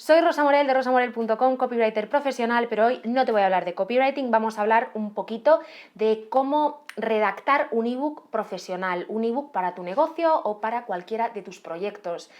Soy Rosa Morel de rosamorel.com, copywriter profesional, pero hoy no te voy a hablar de copywriting, vamos a hablar un poquito de cómo redactar un ebook profesional, un ebook para tu negocio o para cualquiera de tus proyectos.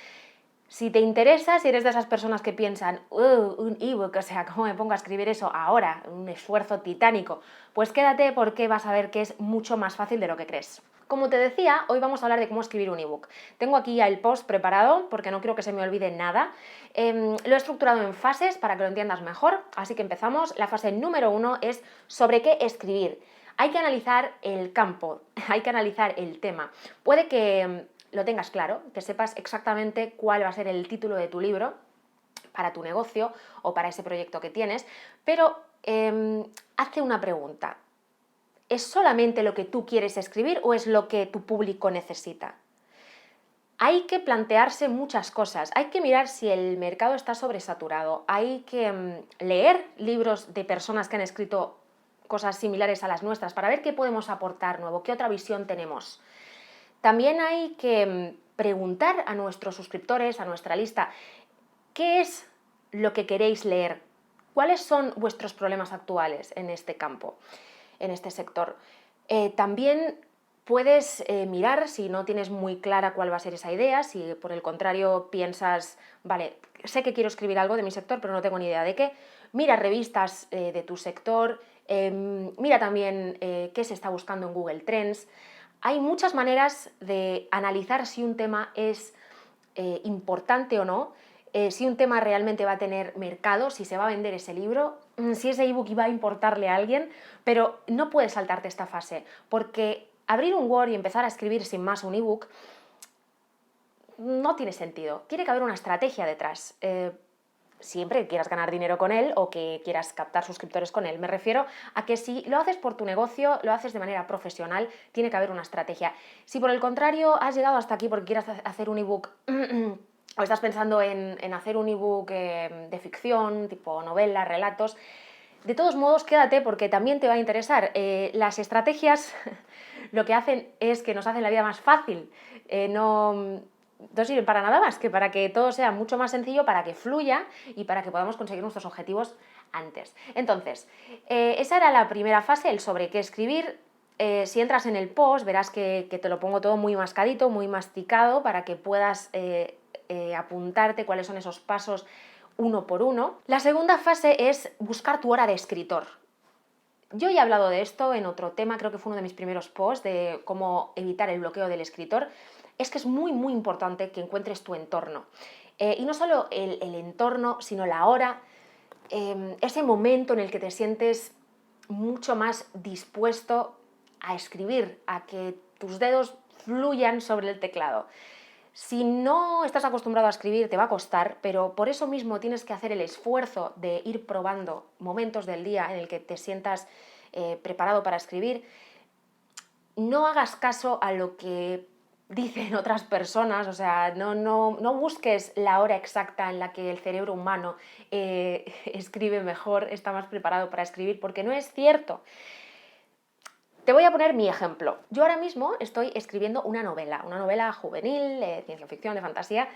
Si te interesa, si eres de esas personas que piensan, un ebook, o sea, ¿cómo me pongo a escribir eso ahora? Un esfuerzo titánico. Pues quédate porque vas a ver que es mucho más fácil de lo que crees. Como te decía, hoy vamos a hablar de cómo escribir un ebook. Tengo aquí ya el post preparado porque no quiero que se me olvide nada. Lo he estructurado en fases para que lo entiendas mejor, así que empezamos. La fase número 1 es sobre qué escribir. Hay que analizar el campo, hay que analizar el tema. Puede que lo tengas claro, que sepas exactamente cuál va a ser el título de tu libro para tu negocio o para ese proyecto que tienes, pero hazte una pregunta. ¿Es solamente lo que tú quieres escribir o es lo que tu público necesita? Hay que plantearse muchas cosas, hay que mirar si el mercado está sobresaturado, hay que leer libros de personas que han escrito cosas similares a las nuestras para ver qué podemos aportar nuevo, qué otra visión tenemos. También hay que preguntar a nuestros suscriptores, a nuestra lista, ¿qué es lo que queréis leer? ¿Cuáles son vuestros problemas actuales en este campo, en este sector? También puedes mirar, si no tienes muy clara cuál va a ser esa idea, si por el contrario piensas, vale, sé que quiero escribir algo de mi sector, pero no tengo ni idea de qué, mira revistas de tu sector, mira también qué se está buscando en Google Trends. Hay muchas maneras de analizar si un tema es importante o no, si un tema realmente va a tener mercado, si se va a vender ese libro, si ese ebook va a importarle a alguien, pero no puedes saltarte esta fase, porque abrir un Word y empezar a escribir sin más un ebook no tiene sentido. Tiene que haber una estrategia detrás. Siempre que quieras ganar dinero con él o que quieras captar suscriptores con él. Me refiero a que si lo haces por tu negocio, lo haces de manera profesional, tiene que haber una estrategia. Si por el contrario has llegado hasta aquí porque quieras hacer un ebook o estás pensando en hacer un ebook de ficción, tipo novela, relatos, de todos modos quédate porque también te va a interesar. Las estrategias lo que hacen es que nos hacen la vida más fácil. No sirven para nada más que para que todo sea mucho más sencillo, para que fluya y para que podamos conseguir nuestros objetivos antes. Entonces, esa era la primera fase, el sobre qué escribir. Si entras en el post verás que te lo pongo todo muy mascadito, muy masticado para que puedas apuntarte cuáles son esos pasos uno por uno. La segunda fase es buscar tu hora de escritor. Yo ya he hablado de esto en otro tema, creo que fue uno de mis primeros posts, de cómo evitar el bloqueo del escritor. Es que es muy, muy importante que encuentres tu entorno. Y no solo el entorno, sino la hora, ese momento en el que te sientes mucho más dispuesto a escribir, a que tus dedos fluyan sobre el teclado. Si no estás acostumbrado a escribir, te va a costar, pero por eso mismo tienes que hacer el esfuerzo de ir probando momentos del día en el que te sientas preparado para escribir. No hagas caso a lo que dicen otras personas, o sea, no busques la hora exacta en la que el cerebro humano escribe mejor, está más preparado para escribir, porque no es cierto. Te voy a poner mi ejemplo. Yo ahora mismo estoy escribiendo una novela juvenil, de ciencia ficción, de fantasía,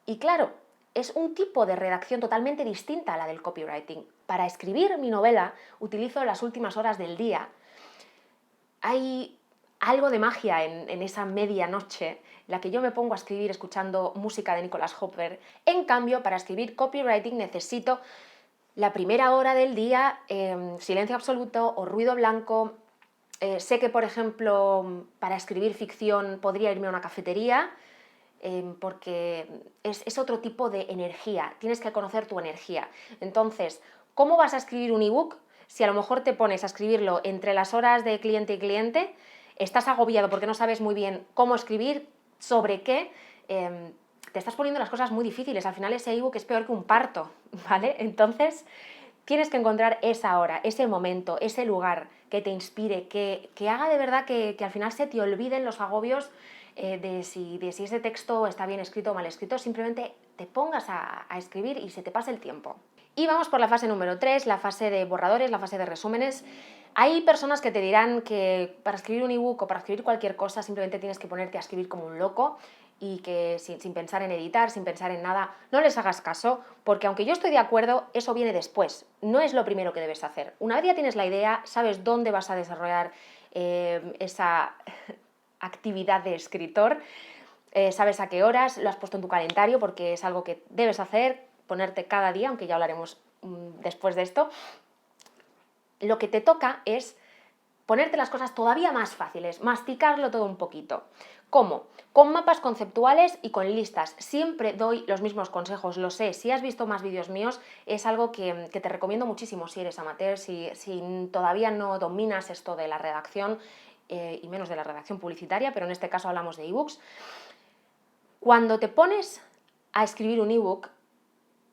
y claro, es un tipo de redacción totalmente distinta a la del copywriting. Para escribir mi novela utilizo las últimas horas del día. Hay algo de magia en esa medianoche en la que yo me pongo a escribir escuchando música de Nicholas Hopper. En cambio, para escribir copywriting necesito la primera hora del día, silencio absoluto o ruido blanco. Sé que, por ejemplo, para escribir ficción podría irme a una cafetería, porque es otro tipo de energía. Tienes que conocer tu energía. Entonces, ¿cómo vas a escribir un ebook si a lo mejor te pones a escribirlo entre las horas de cliente y cliente? Estás agobiado porque no sabes muy bien cómo escribir, sobre qué. Te estás poniendo las cosas muy difíciles. Al final ese ebook es peor que un parto, ¿vale? Entonces tienes que encontrar esa hora, ese momento, ese lugar que te inspire, que haga de verdad que al final se te olviden los agobios de si ese texto está bien escrito o mal escrito. Simplemente te pongas a escribir y se te pase el tiempo. Y vamos por la fase número 3, la fase de borradores, la fase de resúmenes. Hay personas que te dirán que para escribir un ebook o para escribir cualquier cosa simplemente tienes que ponerte a escribir como un loco. y que sin pensar en editar, sin pensar en nada, no les hagas caso, porque aunque yo estoy de acuerdo, eso viene después, no es lo primero que debes hacer. Una vez ya tienes la idea, sabes dónde vas a desarrollar esa actividad de escritor, sabes a qué horas, lo has puesto en tu calendario porque es algo que debes hacer, ponerte cada día, aunque ya hablaremos después de esto. Lo que te toca es ponerte las cosas todavía más fáciles, masticarlo todo un poquito. ¿Cómo? Con mapas conceptuales y con listas. Siempre doy los mismos consejos, lo sé. Si has visto más vídeos míos, es algo que te recomiendo muchísimo si eres amateur, si todavía no dominas esto de la redacción, y menos de la redacción publicitaria, pero en este caso hablamos de ebooks. Cuando te pones a escribir un ebook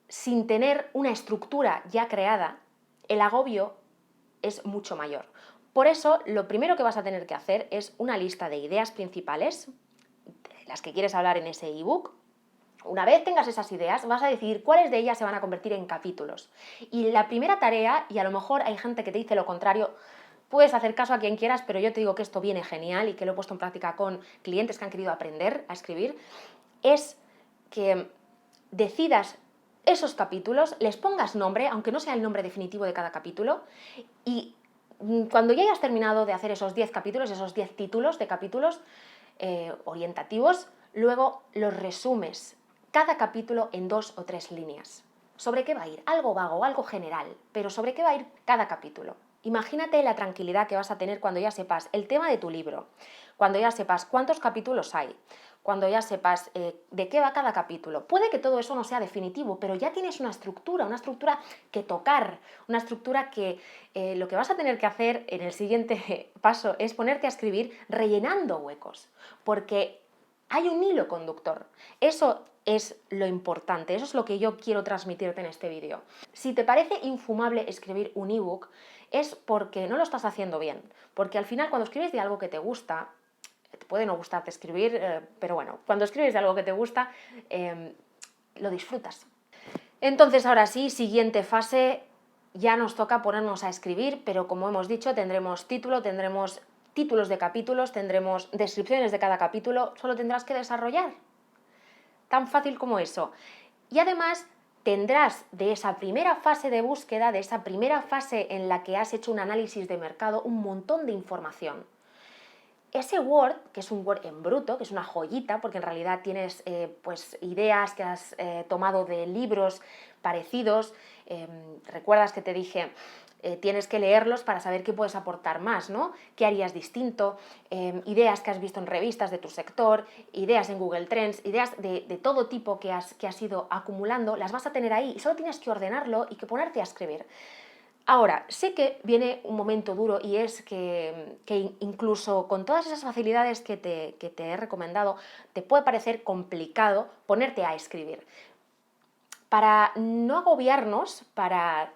sin tener una estructura ya creada, el agobio es mucho mayor. Por eso, lo primero que vas a tener que hacer es una lista de ideas principales, de las que quieres hablar en ese ebook. Una vez tengas esas ideas, vas a decidir cuáles de ellas se van a convertir en capítulos. Y la primera tarea, y a lo mejor hay gente que te dice lo contrario, puedes hacer caso a quien quieras, pero yo te digo que esto viene genial y que lo he puesto en práctica con clientes que han querido aprender a escribir, es que decidas esos capítulos, les pongas nombre, aunque no sea el nombre definitivo de cada capítulo, y cuando ya hayas terminado de hacer esos 10 capítulos, esos 10 títulos de capítulos orientativos, luego los resumes cada capítulo en 2 o 3 líneas. ¿Sobre qué va a ir? Algo vago, algo general, pero ¿sobre qué va a ir cada capítulo? Imagínate la tranquilidad que vas a tener cuando ya sepas el tema de tu libro, cuando ya sepas cuántos capítulos hay, cuando ya sepas de qué va cada capítulo. Puede que todo eso no sea definitivo, pero ya tienes una estructura que tocar, una estructura que lo que vas a tener que hacer en el siguiente paso es ponerte a escribir rellenando huecos, porque hay un hilo conductor. Eso es lo importante, eso es lo que yo quiero transmitirte en este vídeo. Si te parece infumable escribir un ebook, es porque no lo estás haciendo bien, porque al final cuando escribes de algo que te gusta, te puede no gustarte escribir, pero bueno, cuando escribes de algo que te gusta, lo disfrutas. Entonces, ahora sí, siguiente fase, ya nos toca ponernos a escribir, pero como hemos dicho, tendremos título, tendremos títulos de capítulos, tendremos descripciones de cada capítulo, solo tendrás que desarrollar. Tan fácil como eso. Y además tendrás de esa primera fase de búsqueda, de esa primera fase en la que has hecho un análisis de mercado, un montón de información. Ese Word, que es un Word en bruto, que es una joyita, porque en realidad tienes pues ideas que has tomado de libros parecidos, recuerdas que te dije, tienes que leerlos para saber qué puedes aportar más, ¿no? ¿Qué harías distinto? Ideas que has visto en revistas de tu sector, ideas en Google Trends, ideas de todo tipo que has ido acumulando, las vas a tener ahí y solo tienes que ordenarlo y que ponerte a escribir. Ahora, sé que viene un momento duro y es que incluso con todas esas facilidades que te he recomendado, te puede parecer complicado ponerte a escribir. Para no agobiarnos, para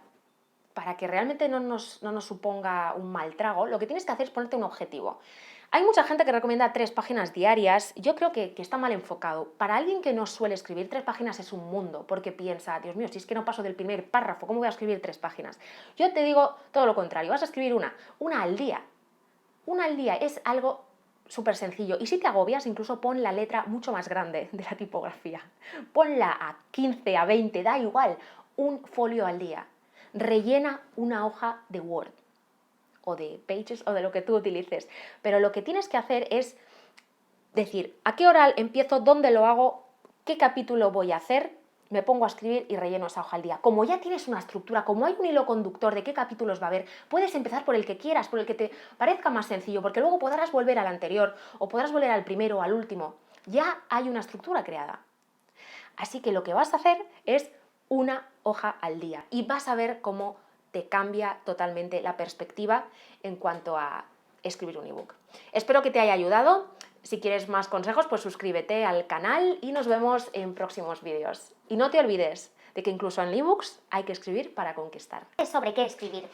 que realmente no nos suponga un mal trago, lo que tienes que hacer es ponerte un objetivo. Hay mucha gente que recomienda 3 páginas diarias. Yo creo que está mal enfocado. Para alguien que no suele escribir, 3 páginas es un mundo, porque piensa, Dios mío, si es que no paso del primer párrafo, ¿cómo voy a escribir 3 páginas? Yo te digo todo lo contrario, vas a escribir una al día. Una al día es algo súper sencillo. Y si te agobias, incluso pon la letra mucho más grande de la tipografía. Ponla a 15, a 20, da igual. Un folio al día. Rellena una hoja de Word o de Pages o de lo que tú utilices. Pero lo que tienes que hacer es decir, ¿a qué hora empiezo? ¿Dónde lo hago? ¿Qué capítulo voy a hacer? Me pongo a escribir y relleno esa hoja al día. Como ya tienes una estructura, como hay un hilo conductor de qué capítulos va a haber, puedes empezar por el que quieras, por el que te parezca más sencillo, porque luego podrás volver al anterior o podrás volver al primero o al último. Ya hay una estructura creada. Así que lo que vas a hacer es una hoja al día y vas a ver cómo te cambia totalmente la perspectiva en cuanto a escribir un ebook. Espero que te haya ayudado. Si quieres más consejos, pues suscríbete al canal y nos vemos en próximos vídeos. Y no te olvides de que incluso en ebooks hay que escribir para conquistar. ¿Sobre qué escribir?